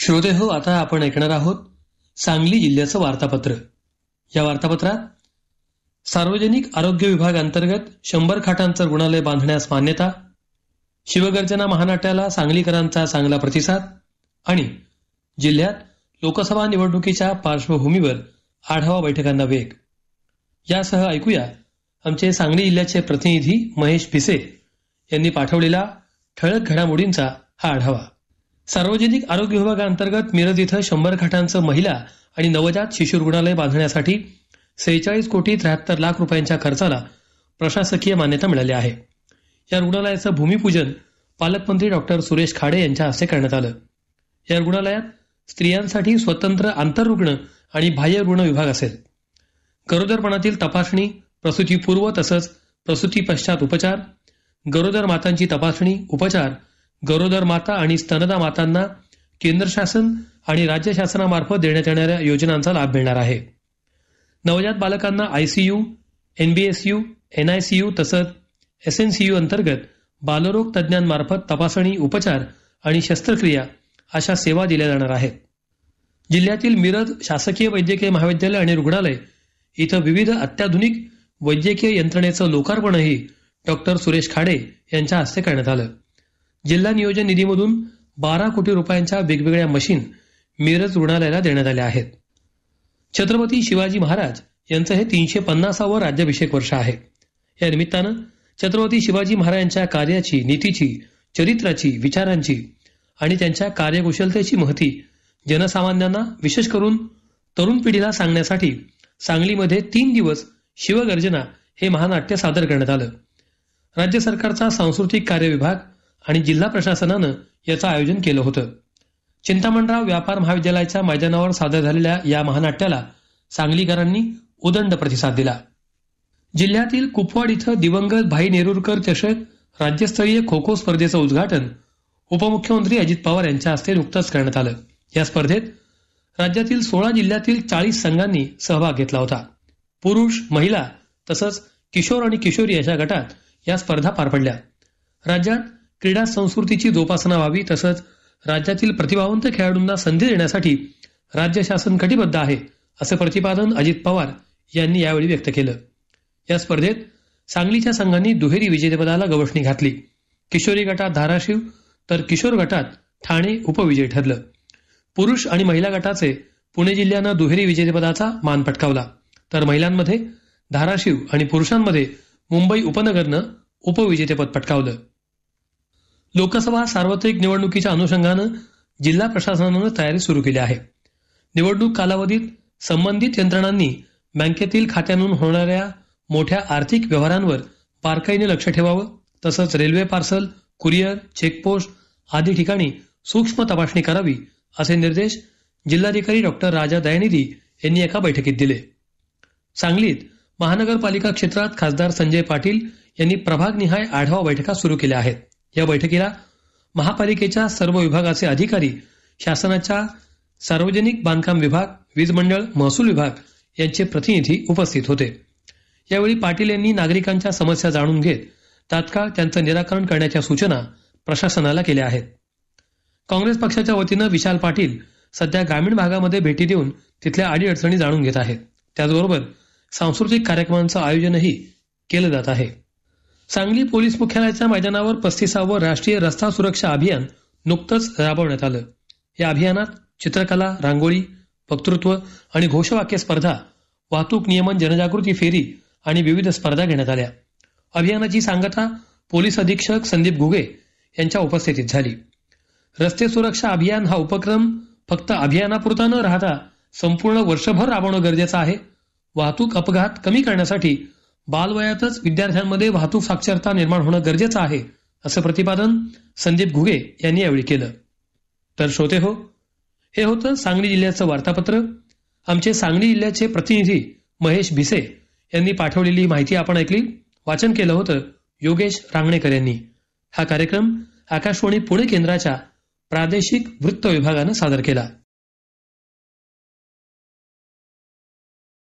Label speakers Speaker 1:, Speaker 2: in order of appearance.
Speaker 1: श्रोते हो, आता आपण ऐकणार आहोत सांगली जिल्ह्याचं वार्तापत्र. या वार्तापत्रात सार्वजनिक आरोग्य विभाग अंतर्गत 100 खाटांचं रुग्णालय बांधण्यास मान्यता, शिवगर्जना महानाट्याला सांगलीकरांचा चांगला प्रतिसाद आणि जिल्ह्यात लोकसभा निवडणुकीच्या पार्श्वभूमीवर आढावा बैठकांना वेग. यासह ऐकूया आमचे सांगली जिल्ह्याचे प्रतिनिधी महेश भिसे यांनी पाठवलेला ठळक घडामोडींचा हा आढावा. सार्वजनिक आरोग्य विभागाअंतर्गत मिरज इथं 100 खाटांचं महिला आणि नवजात शिशु रुग्णालय बांधण्यासाठी 46 कोटी 73 लाख रुपयांच्या खर्चाला प्रशासकीय मान्यता मिळाली आहे. या रुग्णालयाचं भूमिपूजन पालकमंत्री डॉक्टर सुरेश खाडे यांच्या हस्ते करण्यात आलं. या रुग्णालयात स्त्रियांसाठी स्वतंत्र आंतररुग्ण आणि बाह्य रुग्ण विभाग असेल. गरोदरपणातील तपासणी, प्रसूतीपूर्व तसंच प्रसूती पश्चात उपचार, गरोदर मातांची तपासणी, उपचार, गरोदर माता आणि स्तनदा मातांना केंद्र शासन आणि राज्य शासनामार्फत देण्यात येणाऱ्या योजनांचा लाभ मिळणार आहे. नवजात बालकांना आयसीयू, एनबीएसयू, एनआयसीयू तसंच एसएनसीयू अंतर्गत बालरोग तज्ज्ञांमार्फत तपासणी, उपचार आणि शस्त्रक्रिया अशा सेवा दिल्या जाणार आहेत. जिल्ह्यातील मिरज शासकीय वैद्यकीय महाविद्यालय आणि रुग्णालय इथं विविध अत्याधुनिक वैद्यकीय यंत्रणेचं लोकार्पणही डॉक्टर सुरेश खाडे यांच्या हस्ते करण्यात आलं. जिल्हा नियोजन निधीमधून 12 कोटी रुपयांच्या वेगवेगळ्या मशीन मिरज रुग्णालयाला देण्यात आल्या आहेत. छत्रपती शिवाजी महाराज यांचं हे 350वे राज्याभिषेक वर्ष आहे. या निमित्तानं छत्रपती शिवाजी महाराजांच्या कार्याची, नीतीची, चरित्राची, विचारांची आणि त्यांच्या कार्यकुशलतेची महती जनसामान्यांना, विशेष करून तरुण पिढीला सांगण्यासाठी सांगलीमध्ये 3 दिवस शिवगर्जना हे महानाट्य सादर करण्यात आलं. राज्य सरकारचा सांस्कृतिक कार्य विभाग आणि जिल्हा प्रशासनानं याचं आयोजन केलं होतं. चिंतामणराव व्यापार महाविद्यालयाच्या मैदानावर सादर झालेल्या या महानाट्याला सांगलीकरांनी उदंड प्रतिसाद दिला. जिल्ह्यातील कुपवाड इथं दिवंगत भाई नेरुरकर चषक राज्यस्तरीय खो खो स्पर्धेचं उद्घाटन उपमुख्यमंत्री अजित पवार यांच्या हस्ते नुकतंच करण्यात आलं. या स्पर्धेत राज्यातील 16 जिल्ह्यातील 40 संघांनी सहभाग घेतला होता. पुरुष, महिला तसंच किशोर आणि किशोरी अशा गटात या स्पर्धा पार पडल्या. राज्यात क्रीडा संस्कृतीची जोपासना व्हावी तसंच राज्यातील प्रतिभावंत खेळाडूंना संधी देण्यासाठी राज्य शासन कटिबद्ध आहे, असं प्रतिपादन अजित पवार यांनी यावेळी व्यक्त केलं. या स्पर्धेत सांगलीच्या संघांनी दुहेरी विजेतेपदाला गवसणी घातली. किशोरी गटात धाराशिव तर किशोर गटात ठाणे उपविजयी ठरलं. पुरुष आणि महिला गटाचे पुणे जिल्ह्यानं दुहेरी विजेतेपदाचा मान पटकावला, तर महिलांमध्ये धाराशिव आणि पुरुषांमध्ये मुंबई उपनगरनं उपविजेतेपद पटकावलं. लोकसभा सार्वत्रिक निवडणुकीच्या अनुषंगानं जिल्हा प्रशासनानं तयारी सुरू केली आहे. निवडणूक कालावधीत संबंधित यंत्रणांनी बँकेतील खात्यांतून होणाऱ्या मोठ्या आर्थिक व्यवहारांवर बारकाईने लक्ष ठेवावं. तसंच रेल्वे पार्सल, कुरिअर, चेकपोस्ट आदी ठिकाणी सूक्ष्म तपासणी करावी, असे निर्देश जिल्हाधिकारी डॉक्टर राजा दयानिधी यांनी एका बैठकीत दिले. सांगलीत महानगरपालिका क्षेत्रात खासदार संजय पाटील यांनी प्रभागनिहाय आढावा बैठका सुरू केल्या आहेत. या बैठकीला महापालिकेच्या सर्व विभागाचे अधिकारी, शासनाच्या सार्वजनिक बांधकाम विभाग, वीज मंडळ, महसूल विभाग यांचे प्रतिनिधी उपस्थित होते. यावेळी पाटील यांनी नागरिकांच्या समस्या जाणून घेत तात्काळ त्यांचं निराकरण करण्याच्या सूचना प्रशासनाला केल्या आहेत. काँग्रेस पक्षाच्या वतीनं विशाल पाटील सध्या ग्रामीण भागामध्ये भेटी देऊन तिथल्या अडीअडचणी जाणून घेत आहेत. त्याचबरोबर सांस्कृतिक कार्यक्रमांचं आयोजनही केलं जात आहे. सांगली पोलीस मुख्यालयाच्या मैदानावर 35वे राष्ट्रीय रस्ता सुरक्षा अभियान नुकतंच राबवण्यात आलं. या अभियानात चित्रकला, रांगोळी, वक्तृत्व आणि घोषवाक्य स्पर्धा, वाहतूक नियमन जनजागृती फेरी आणि विविध स्पर्धा घेण्यात आल्या. अभियानाची सांगता पोलीस अधीक्षक संदीप घुगे यांच्या उपस्थितीत झाली. रस्ते सुरक्षा अभियान हा उपक्रम फक्त अभियानापुरता न राहता संपूर्ण वर्षभर राबवणं गरजेचं आहे. वाहतूक अपघात कमी करण्यासाठी बालवयातच विद्यार्थ्यांमध्ये वाहतूक साक्षरता निर्माण होणं गरजेचं आहे, असं प्रतिपादन संदीप घुगे यांनी यावेळी केलं. तर श्रोते हो, हे होतं सांगली जिल्ह्याचं वार्तापत्र. आमचे सांगली जिल्ह्याचे प्रतिनिधी महेश भिसे यांनी पाठवलेली माहिती आपण ऐकली. वाचन केलं होतं योगेश रांगणेकर यांनी. हा कार्यक्रम आकाशवाणी पुणे केंद्राच्या प्रादेशिक वृत्त विभागानं सादर केला.